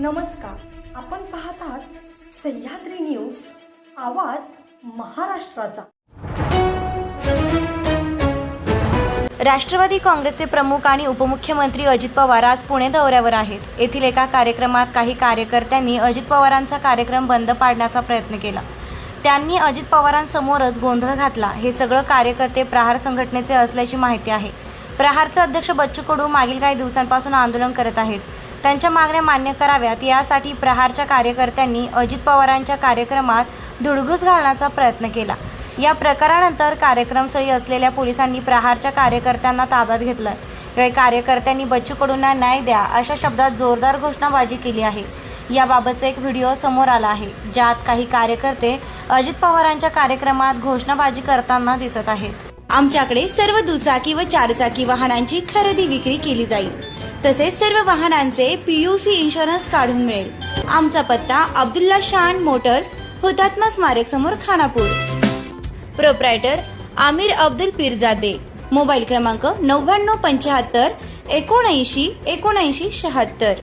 नमस्कार, आपण पाहत आहात सह्याद्री न्यूज, आवाज महाराष्ट्राचा। राष्ट्रवादी काँग्रेसचे प्रमुख आणि उपमुख्यमंत्री अजित पवार आज पुणे दौऱ्यावर आहेत। येथील एका कार्यक्रमात काही कार्यकर्त्यांनी अजित पवारांचा कार्यक्रम बंद पाडण्याचा प्रयत्न केला। त्यांनी अजित पवारांसमोरच गोंधळ घातला। हे सगळे कार्यकर्ते प्रहार संघटनेचे असल्याची माहिती आहे। प्रहारचे अध्यक्ष बच्चू कडू मागील काही दिवसांपासून आंदोलन करत आहेत। त्यांच्या मागण्या मान्य कराव्यात यासाठी प्रहारच्या कार्यकर्त्यांनी अजित पवारांच्या कार्यक्रमात धुडगूस घालण्याचा प्रयत्न केला। या प्रकारानंतर कार्यक्रमस्थळी असलेल्या पोलिसांनी प्रहारच्या कार्यकर्त्यांना ताब्यात घेतलं। या कार्यकर्त्यांनी बच्चू कडूंना न्याय द्या अशा शब्दात जोरदार घोषणाबाजी केली आहे। याबाबतचा एक व्हिडिओ समोर आला आहे, ज्यात काही कार्यकर्ते अजित पवारांच्या कार्यक्रमात घोषणाबाजी करताना दिसत आहेत। आमच्याकडे सर्व दुचाकी व चारचाकी वाहनांची खरेदी विक्री केली जाईल, तसेच सर्व वाहनांचे PUC इन्शुरन्स काढून मिळेल। आमचा पत्ता अब्दुल्ला शान मोटर्स, हुतात्मा स्मारक समोर, खानापूर। प्रोप्रायटर आमिर अब्दुल पीरजादे। मोबाईल क्रमांक 9975 79 79 76।